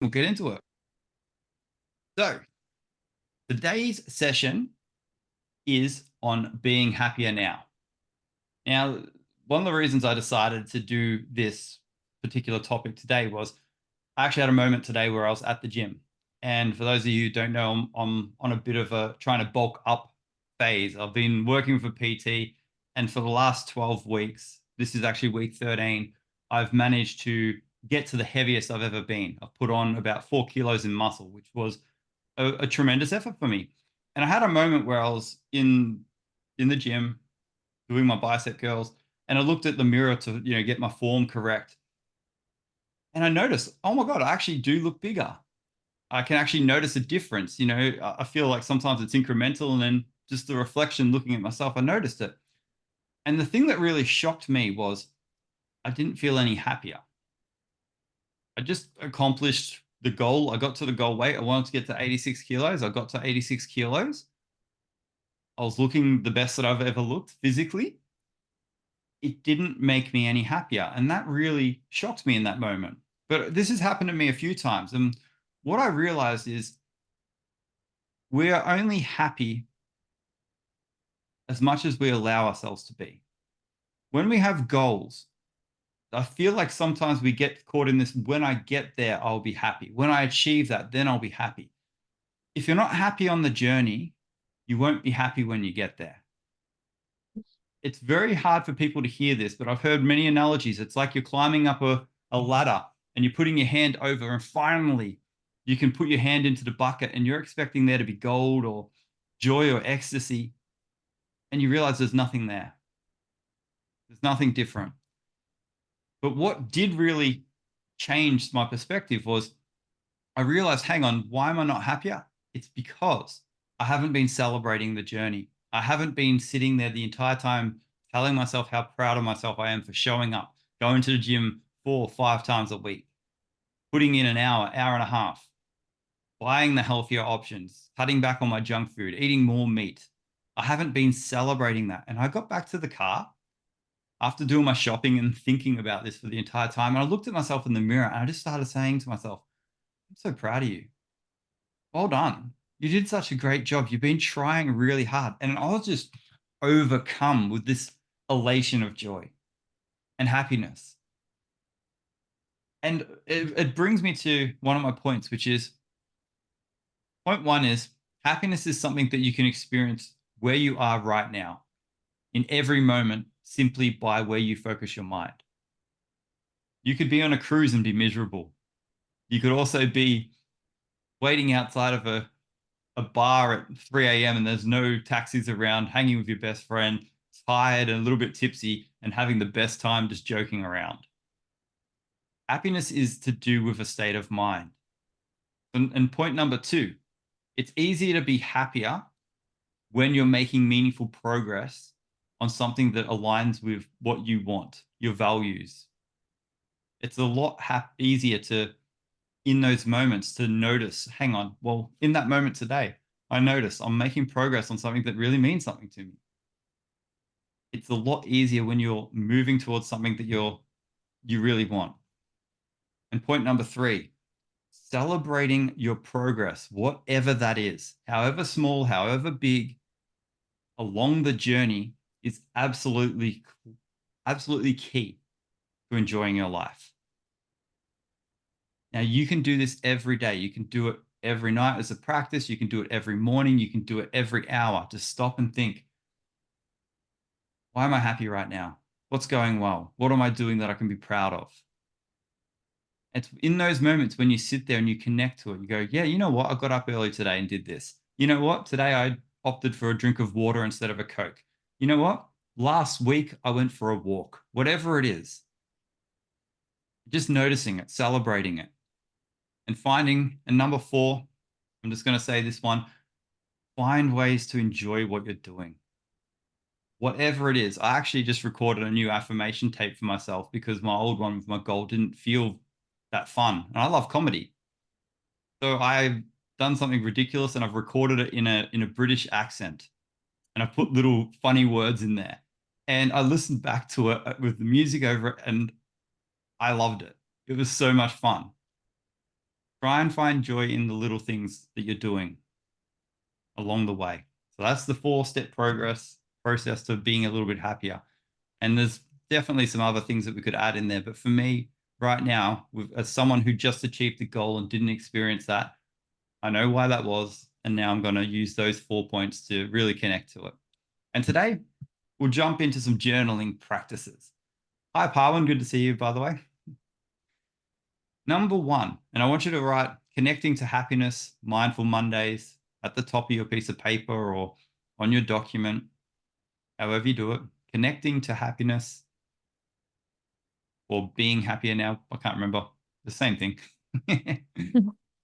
We'll get into it. So, today's session is on being happier now. Now, one of the reasons I decided to do this particular topic today was I actually had a moment today where I was at the gym. And for those of you who don't know, I'm on a bit of a trying to bulk up phase. I've been working with a PT, and for the last 12 weeks, this is actually week 13, I've managed to get to the heaviest I've ever been. I've put on about 4 kilos in muscle, which was a tremendous effort for me. And I had a moment where I was in the gym doing my bicep curls, and I looked at the mirror to get my form correct, and I noticed, oh my god, I actually do look bigger. I can actually notice a difference. I feel like sometimes it's incremental, and then just the reflection, looking at myself, I noticed it. And the thing that really shocked me was I didn't feel any happier. I just accomplished the goal. I got to the goal weight. I wanted to get to 86 kilos. I got to 86 kilos. I was looking the best that I've ever looked physically. It didn't make me any happier. And that really shocked me in that moment. But this has happened to me a few times. And what I realized is we are only happy as much as we allow ourselves to be. When we have goals, I feel like sometimes we get caught in this: when I get there, I'll be happy. When I achieve that, then I'll be happy. If you're not happy on the journey, you won't be happy when you get there. It's very hard for people to hear this, but I've heard many analogies. It's like you're climbing up a ladder and you're putting your hand over, and finally you can put your hand into the bucket and you're expecting there to be gold or joy or ecstasy. And you realize there's nothing there. There's nothing different. But what did really change my perspective was I realized, hang on, why am I not happier? It's because I haven't been celebrating the journey. I haven't been sitting there the entire time telling myself how proud of myself I am for showing up, going to the gym 4 or 5 times a week, putting in an hour, hour and a half, buying the healthier options, cutting back on my junk food, eating more meat. I haven't been celebrating that. And I got back to the car after doing my shopping and thinking about this for the entire time. And I looked at myself in the mirror and I just started saying to myself, I'm so proud of you. Well done. You did such a great job. You've been trying really hard. And I was just overcome with this elation of joy and happiness. And it brings me to one of my points, which is point one is happiness is something that you can experience where you are right now in every moment simply by where you focus your mind. You could be on a cruise and be miserable. You could also be waiting outside of a bar at 3 a.m. and there's no taxis around, hanging with your best friend, tired and a little bit tipsy, and having the best time just joking around. Happiness is to do with a state of mind. And point number two, it's easier to be happier when you're making meaningful progress on something that aligns with what you want, your values. It's a lot easier to, in those moments, to notice, hang on, well, in that moment today, I notice I'm making progress on something that really means something to me. It's a lot easier when you're moving towards something that you really want. And point number three, celebrating your progress, whatever that is, however small, however big, along the journey is absolutely key to enjoying your life. Now, you can do this every day. You can do it every night as a practice. You can do it every morning. You can do it every hour. Just stop and think, why am I happy right now? What's going well? What am I doing that I can be proud of? It's in those moments when you sit there and you connect to it. You go, yeah, you know what? I got up early today and did this. You know what? Today I opted for a drink of water instead of a Coke. You know what? Last week I went for a walk. Whatever it is, just noticing it, celebrating it, and finding. And number four, I'm just going to say this one: find ways to enjoy what you're doing. Whatever it is, I actually just recorded a new affirmation tape for myself because my old one with my goal didn't feel that fun. And I love comedy. So I've done something ridiculous and I've recorded it in a British accent. And I put little funny words in there. And I listened back to it with the music over it and I loved it. It was so much fun. Try and find joy in the little things that you're doing along the way. So that's the 4-step process to being a little bit happier. And there's definitely some other things that we could add in there. But for me, right now, as someone who just achieved the goal and didn't experience that, I know why that was. And now I'm going to use those 4 points to really connect to it. And today, we'll jump into some journaling practices. Hi, Parwin. Good to see you, by the way. Number 1, and I want you to write connecting to happiness, mindful Mondays at the top of your piece of paper or on your document, however you do it. Connecting to happiness or being happier now. I can't remember. The same thing.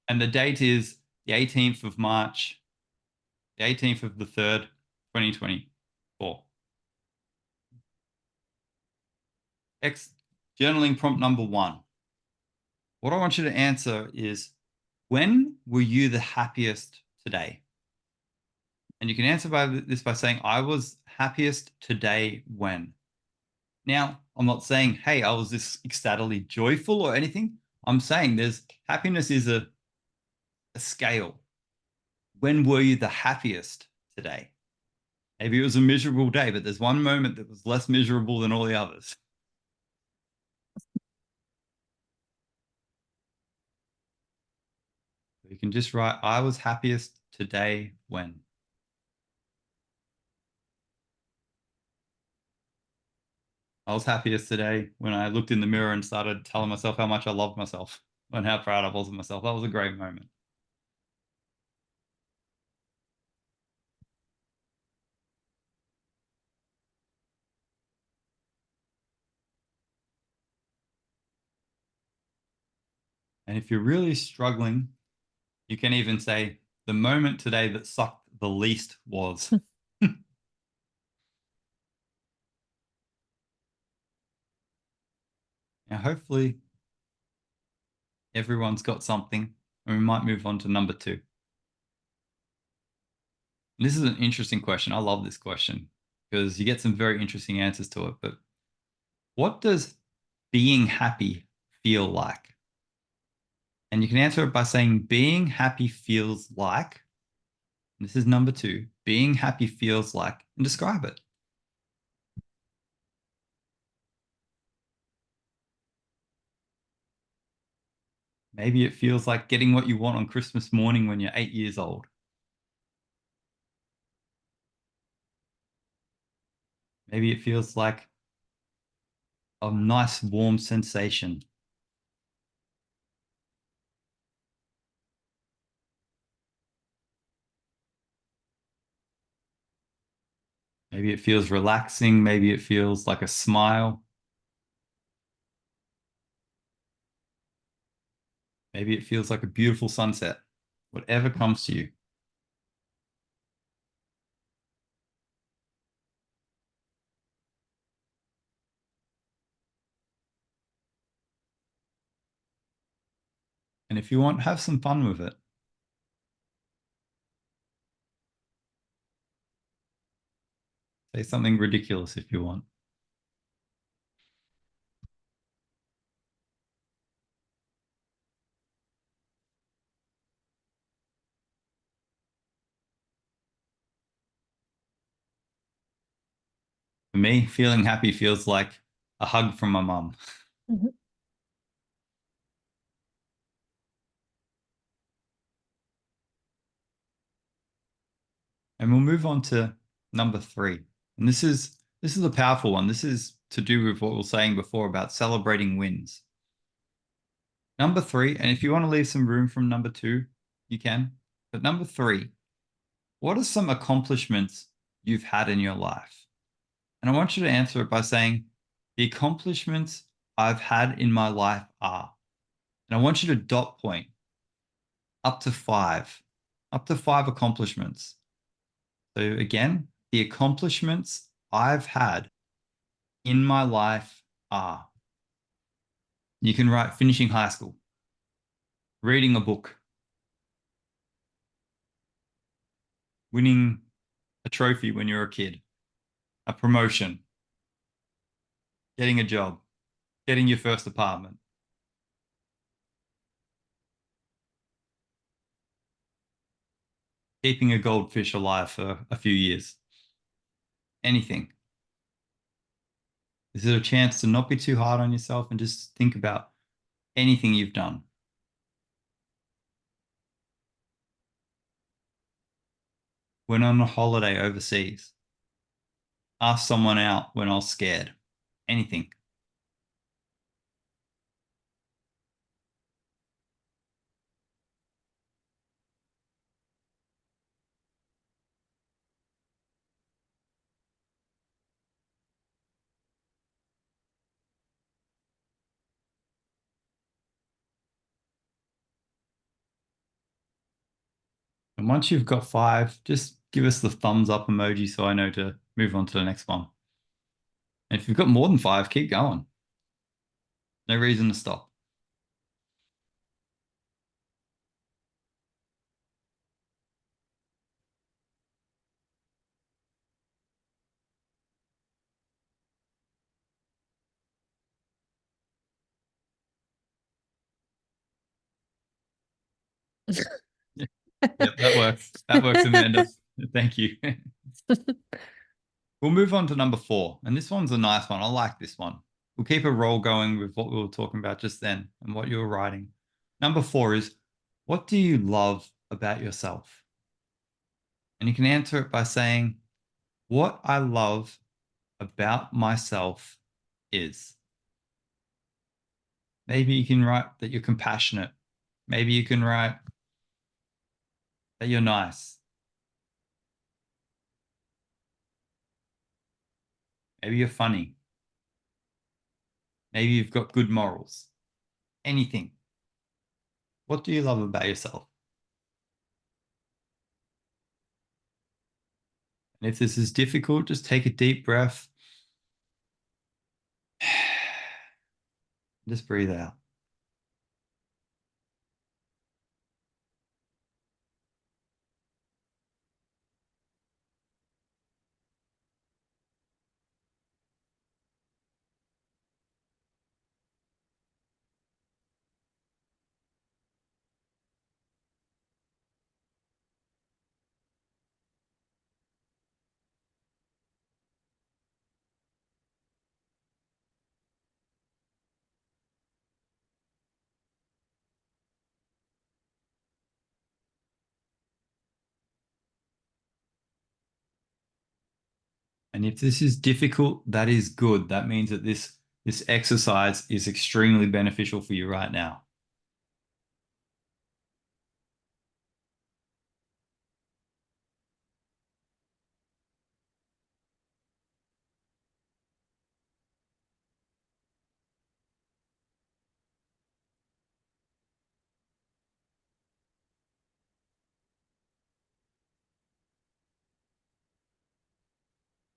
And the date is the 18th of March, the 18th of the 3rd, 2024. Journaling prompt number 1. What I want you to answer is, when were you the happiest today? And you can answer this by saying, I was happiest today when. Now, I'm not saying, hey, I was this ecstatically joyful or anything. I'm saying happiness is a scale. When were you the happiest today? Maybe it was a miserable day, but there's one moment that was less miserable than all the others. You can just write, I was happiest today when. I was happiest today when I looked in the mirror and started telling myself how much I loved myself and how proud I was of myself. That was a great moment. And if you're really struggling, you can even say, the moment today that sucked the least was. Now, hopefully, everyone's got something, and we might move on to number 2. And this is an interesting question. I love this question because you get some very interesting answers to it. But what does being happy feel like? And you can answer it by saying, being happy feels like, this is number 2, being happy feels like, and describe it. Maybe it feels like getting what you want on Christmas morning when you're 8 years old. Maybe it feels like a nice warm sensation. Maybe it feels relaxing. Maybe it feels like a smile. Maybe it feels like a beautiful sunset. Whatever comes to you. And if you want, have some fun with it. Say something ridiculous if you want. For me, feeling happy feels like a hug from my mum. Mm-hmm. And we'll move on to number 3. And this is a powerful one. This is to do with what we were saying before about celebrating wins. Number 3, and if you want to leave some room from number 2, you can. But number 3, what are some accomplishments you've had in your life? And I want you to answer it by saying, the accomplishments I've had in my life are. And I want you to dot point up to 5, up to 5 accomplishments. So again, the accomplishments I've had in my life are. You can write finishing high school, reading a book, winning a trophy when you're a kid, a promotion, getting a job, getting your first apartment. Keeping a goldfish alive for a few years. Anything. This is a chance to not be too hard on yourself and just think about anything you've done. Went on a holiday overseas. Asked someone out when I was scared. Anything. And once you've got five, just give us the thumbs up emoji so I know to move on to the next one. And if you've got more than five, keep going. No reason to stop. Yep, that works. That works, Amanda. Thank you. We'll move on to number four. And this one's a nice one. I like this one. We'll keep a roll going with what we were talking about just then and what you were writing. Number four is, what do you love about yourself? And you can answer it by saying, what I love about myself is. Maybe you can write that you're compassionate. Maybe you can write that you're nice. Maybe you're funny. Maybe you've got good morals. Anything. What do you love about yourself? And if this is difficult, just take a deep breath. Just breathe out. And if this is difficult, that is good. That means that this exercise is extremely beneficial for you right now.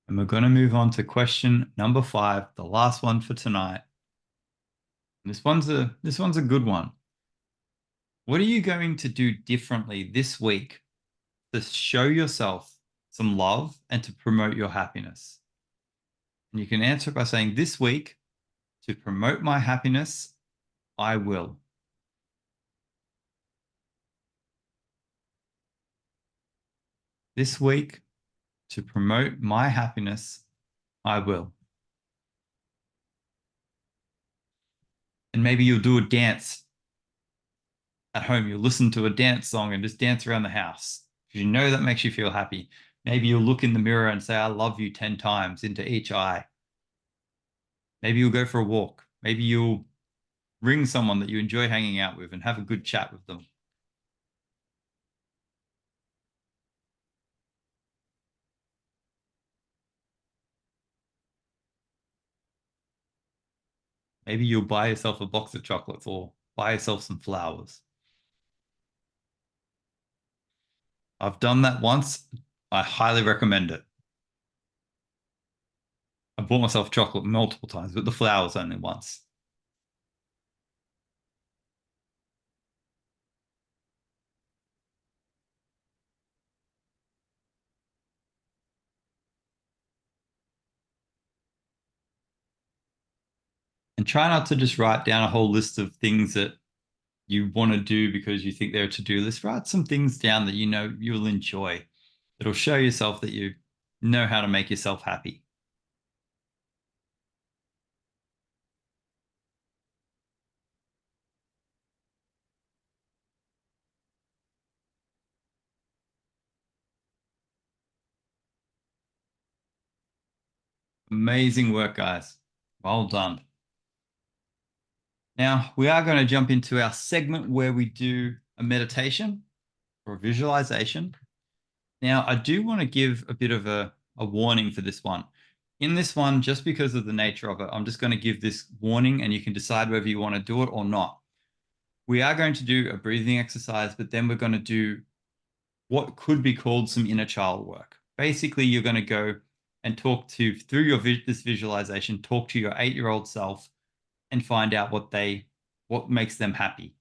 And we're going to move on to question number five, the last one for tonight. And this one's a good one. What are you going to do differently this week to show yourself some love and to promote your happiness? And you can answer it by saying, this week, to promote my happiness, I will. This week, to promote my happiness, I will. And maybe you'll do a dance at home. You'll listen to a dance song and just dance around the house. If you know that makes you feel happy. Maybe you'll look in the mirror and say, I love you 10 times into each eye. Maybe you'll go for a walk. Maybe you'll ring someone that you enjoy hanging out with and have a good chat with them. Maybe you'll buy yourself a box of chocolates or buy yourself some flowers. I've done that once. I highly recommend it. I bought myself chocolate multiple times, but the flowers only once. And try not to just write down a whole list of things that you want to do because you think they're a to-do list. Write some things down that you know you'll enjoy. It'll show yourself that you know how to make yourself happy. Amazing work, guys. Well done. Now, we are going to jump into our segment where we do a meditation or a visualization. Now, I do want to give a bit of a warning for this one. In this one, just because of the nature of it, I'm just going to give this warning and you can decide whether you want to do it or not. We are going to do a breathing exercise, but then we're going to do what could be called some inner child work. Basically, you're going to go and talk to, through your this visualization, talk to your 8-year-old self and find out what makes them happy.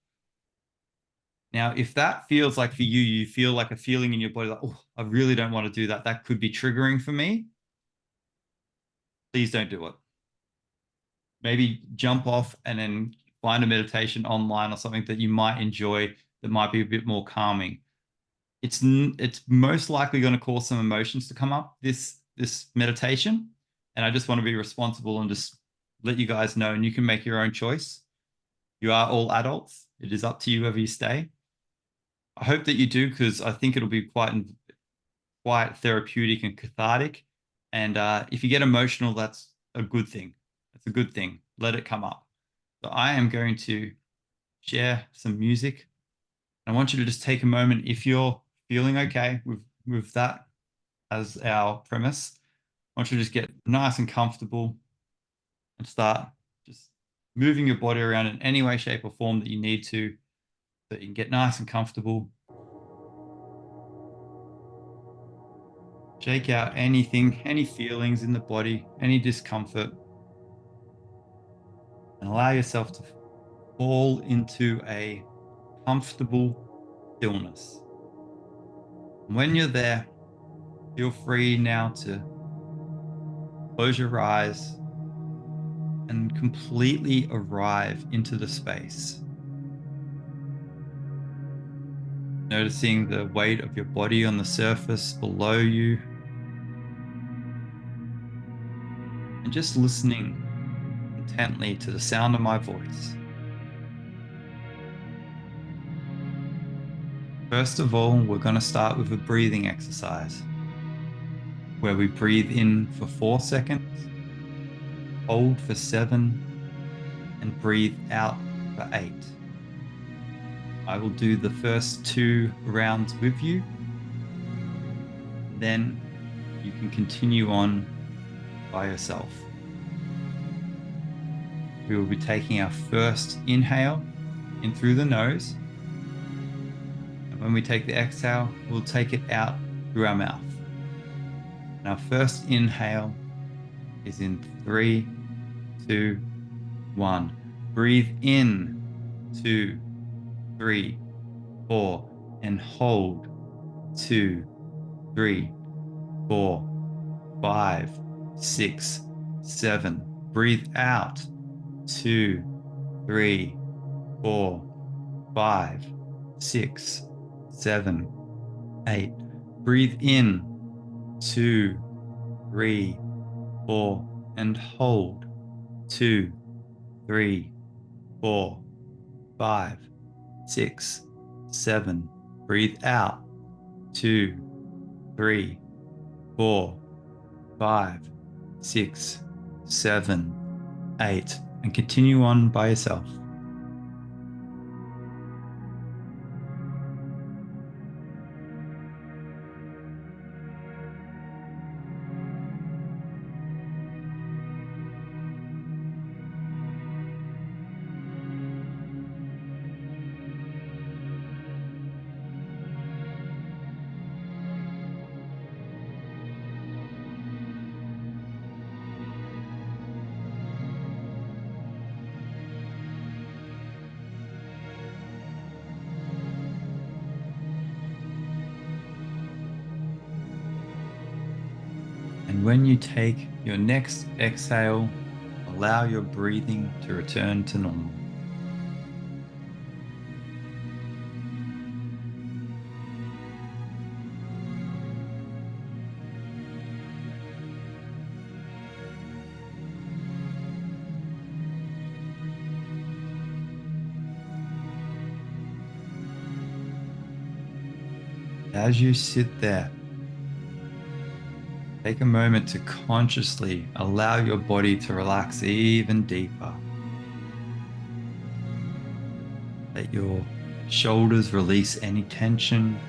Now, if that feels like for you, you feel like a feeling in your body, like, oh, I really don't want to do that. That could be triggering for me. Please don't do it. Maybe jump off and then find a meditation online or something that you might enjoy that might be a bit more calming. It's most likely going to cause some emotions to come up, this meditation. And I just want to be responsible and just let you guys know, and you can make your own choice. You are all adults. It is up to you whether you stay. I hope that you do, because I think it'll be quite therapeutic and cathartic. And if you get emotional, that's a good thing. That's a good thing. Let it come up. So I am going to share some music. I want you to just take a moment. If you're feeling okay with that as our premise, I want you to just get nice and comfortable and start just moving your body around in any way, shape, or form that you need to, so you can get nice and comfortable. Shake out anything, any feelings in the body, any discomfort, and allow yourself to fall into a comfortable stillness. And when you're there, feel free now to close your eyes and completely arrive into the space. Noticing the weight of your body on the surface below you, and just listening intently to the sound of my voice. First of all, we're going to start with a breathing exercise where we breathe in for 4 seconds, hold for 7, and breathe out for 8. I will do the first 2 rounds with you. Then you can continue on by yourself. We will be taking our first inhale in through the nose. And when we take the exhale, we'll take it out through our mouth. And our first inhale is in 3, 2, 1. Breathe in, 2, 3, 4, and hold, 2, 3, 4, 5, 6, 7. Breathe out, 2, 3, 4, 5, 6, 7, 8. Breathe in, 2, 3, 4, and hold, 2, 3, 4, 5, 6, 7. Breathe out, 2, 3, 4, 5, 6, 7, 8. And continue on by yourself. And when you take your next exhale, allow your breathing to return to normal. As you sit there, take a moment to consciously allow your body to relax even deeper. Let your shoulders release any tension.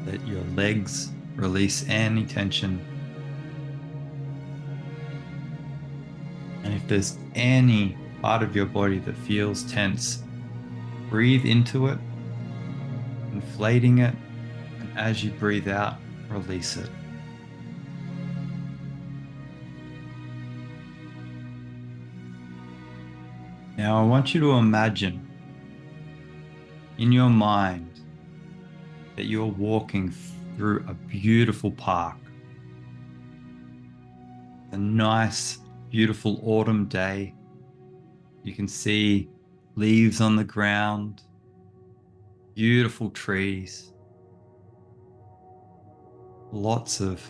Let your legs release any tension. And if there's any part of your body that feels tense, breathe into it, inflating it, and as you breathe out, release it. Now I want you to imagine in your mind that you're walking through a beautiful park. A nice, beautiful autumn day. You can see leaves on the ground, beautiful trees, lots of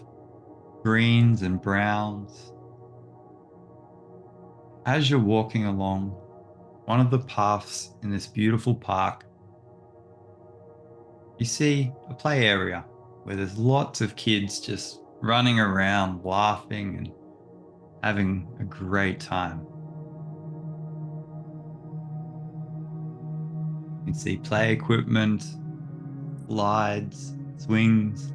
greens and browns. As you're walking along one of the paths in this beautiful park, you see a play area where there's lots of kids just running around, laughing and having a great time. You can see play equipment, slides, swings,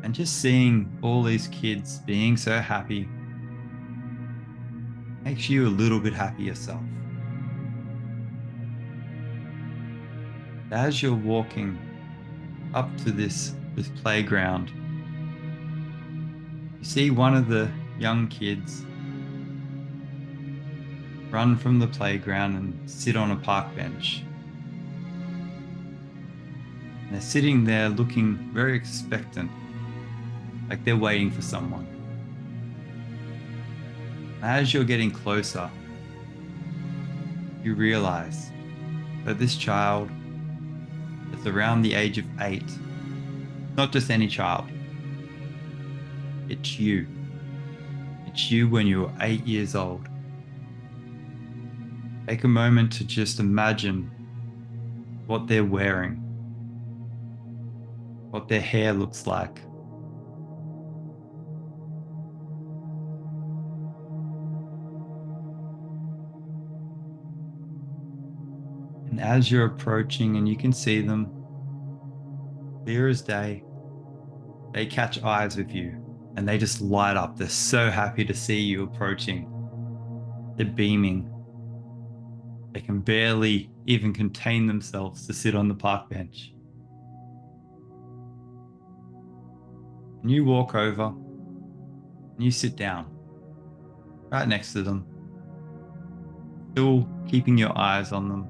and just seeing all these kids being so happy makes you a little bit happy yourself. As you're walking up to this playground, you see one of the young kids run from the playground and sit on a park bench. And they're sitting there looking very expectant, like they're waiting for someone. As you're getting closer, you realize that this child is around the age of 8. Not just any child. It's you. It's you when you were 8 years old. Take a moment to just imagine what they're wearing, what their hair looks like. And as you're approaching and you can see them clear as day, they catch eyes with you and they just light up. They're so happy to see you approaching. They're beaming. They can barely even contain themselves to sit on the park bench. And you walk over and you sit down right next to them, still keeping your eyes on them.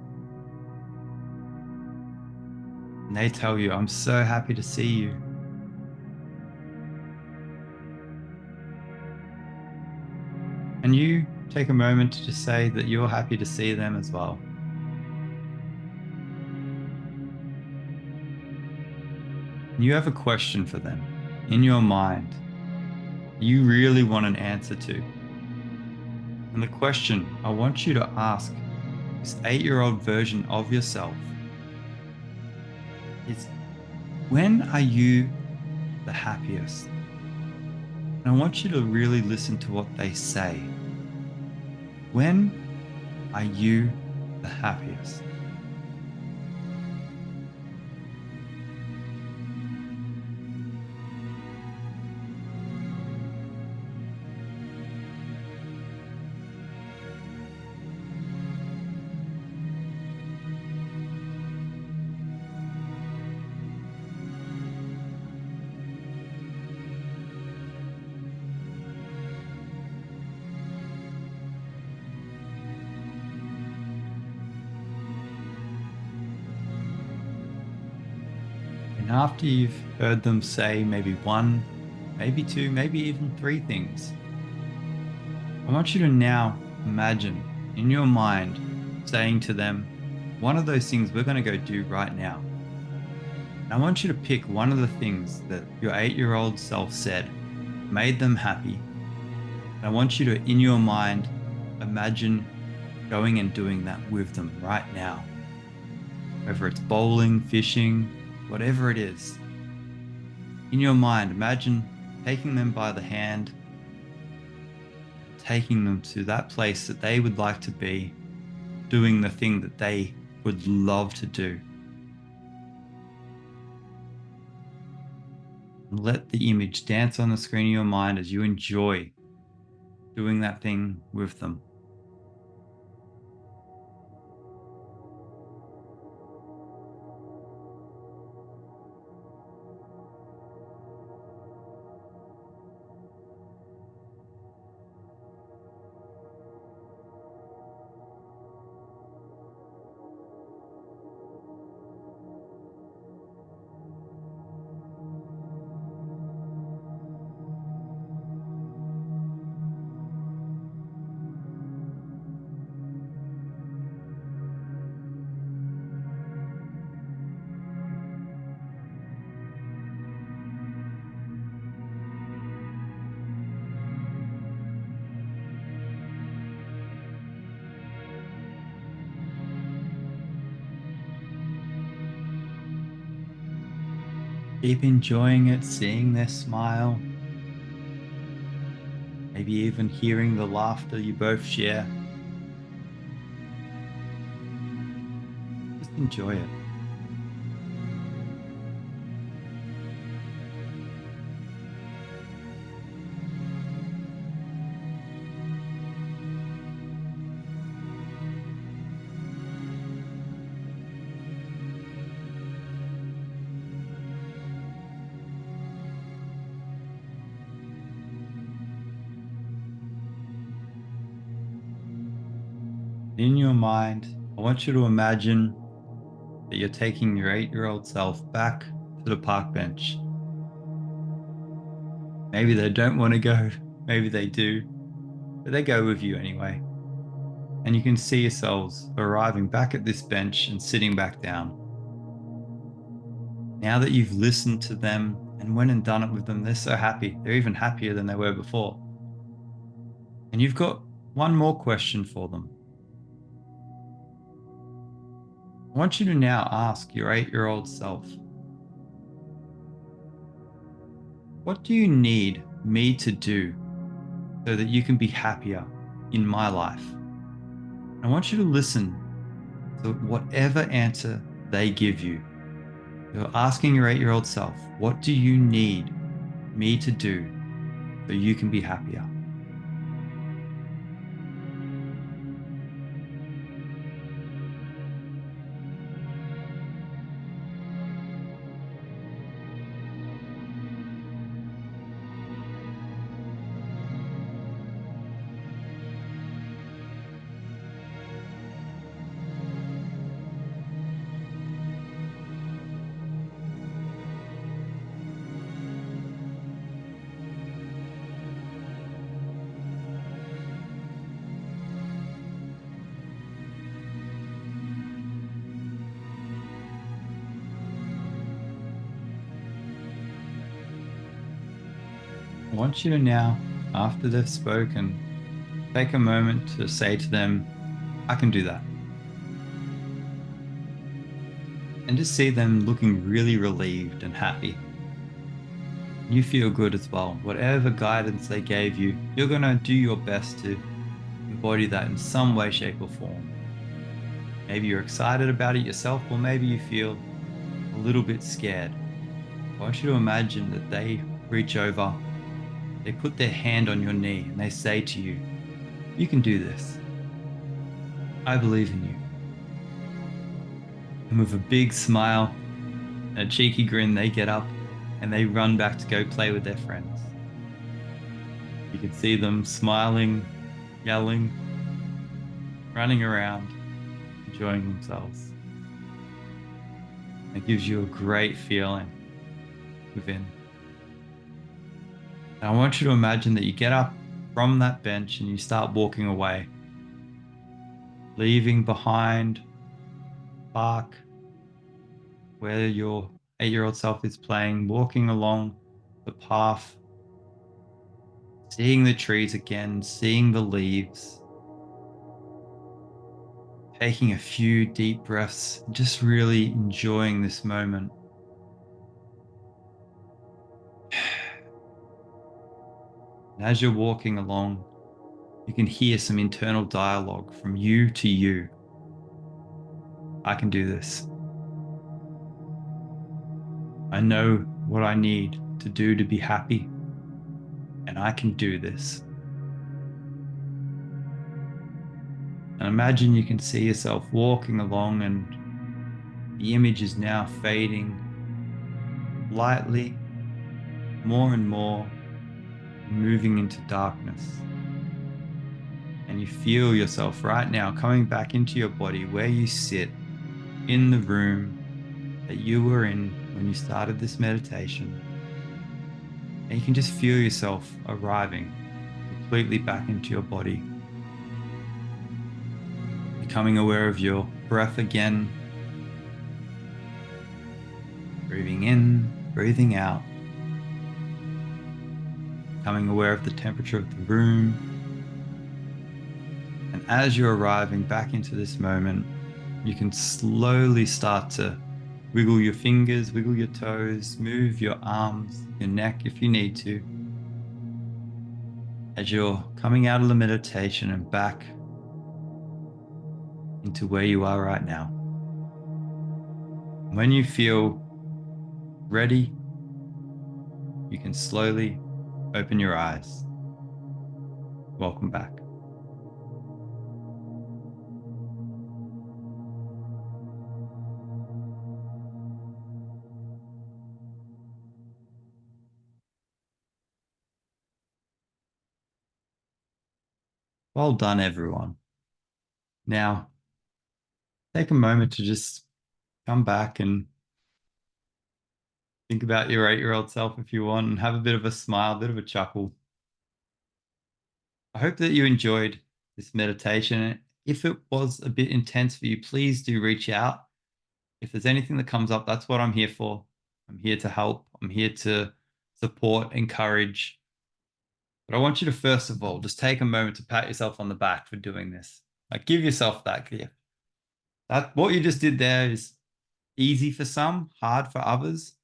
And they tell you, "I'm so happy to see you." And you take a moment to just say that you're happy to see them as well. And you have a question for them in your mind you really want an answer to. And the question I want you to ask this 8-year-old version of yourself is, when are you the happiest? And I want you to really listen to what they say. When are you the happiest? And after you've heard them say maybe 1, maybe 2, maybe even 3 things, I want you to now imagine in your mind saying to them, one of those things we're going to go do right now. And I want you to pick one of the things that your 8-year-old self said made them happy. And I want you to, in your mind, imagine going and doing that with them right now. Whether it's bowling, fishing, whatever it is. In your mind, imagine taking them by the hand, taking them to that place that they would like to be, doing the thing that they would love to do. And let the image dance on the screen of your mind as you enjoy doing that thing with them. Keep enjoying it, seeing their smile, maybe even hearing the laughter you both share. Just enjoy it. In your mind, I want you to imagine that you're taking your 8-year-old self back to the park bench. Maybe they don't want to go, maybe they do, but they go with you anyway. And you can see yourselves arriving back at this bench and sitting back down. Now that you've listened to them and went and done it with them, they're so happy. They're even happier than they were before. And you've got one more question for them. I want you to now ask your 8-year-old self, what do you need me to do so that you can be happier in my life? I want you to listen to whatever answer they give you. You're asking your 8-year-old self, what do you need me to do so you can be happier? I want you to now, after they've spoken, take a moment to say to them, I can do that. And just see them looking really relieved and happy. You feel good as well. Whatever guidance they gave you, you're going to do your best to embody that in some way, shape, or form. Maybe you're excited about it yourself, or maybe you feel a little bit scared. I want you to imagine that they reach over, they put their hand on your knee, and they say to you, you can do this. I believe in you. And with a big smile and a cheeky grin, they get up and they run back to go play with their friends. You can see them smiling, yelling, running around, enjoying themselves. It gives you a great feeling within. And I want you to imagine that you get up from that bench and you start walking away, leaving behind the park where your 8-year-old self is playing, walking along the path, seeing the trees again, seeing the leaves, taking a few deep breaths, just really enjoying this moment. And as you're walking along, you can hear some internal dialogue from you to you. I can do this. I know what I need to do to be happy, and I can do this. And imagine you can see yourself walking along, and the image is now fading lightly, more and more, moving into darkness. And you feel yourself right now coming back into your body where you sit in the room that you were in when you started this meditation. And you can just feel yourself arriving completely back into your body. Becoming aware of your breath again. Breathing in, breathing out. Becoming aware of the temperature of the room. And as you're arriving back into this moment, you can slowly start to wiggle your fingers, wiggle your toes, move your arms, your neck if you need to. As you're coming out of the meditation and back into where you are right now. When you feel ready, you can slowly open your eyes. Welcome back. Well done, everyone. Now, take a moment to just come back and think about your 8-year-old self if you want, and have a bit of a smile, a bit of a chuckle. I hope that you enjoyed this meditation. If it was a bit intense for you, please do reach out. If there's anything that comes up, that's what I'm here for. I'm here to help. I'm here to support, encourage. But I want you to, first of all, just take a moment to pat yourself on the back for doing this. Like, give yourself that gift. That what you just did there is easy for some, hard for others.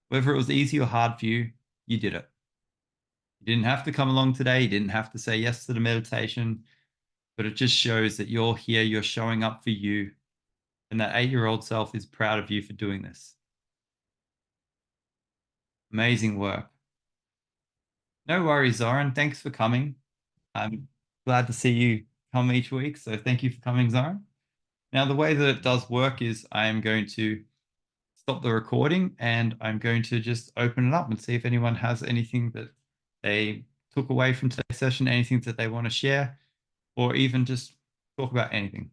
Whether it was easy or hard for you, you did it. You didn't have to come along today. You didn't have to say yes to the meditation, but it just shows that you're here, you're showing up for you, and that 8-year-old self is proud of you for doing this. Amazing work. No worries, Zoran. Thanks for coming. I'm glad to see you come each week. So thank you for coming, Zoran. Now, the way that it does work is I am going to stop the recording and I'm going to just open it up and see if anyone has anything that they took away from today's session, anything that they want to share, or even just talk about anything.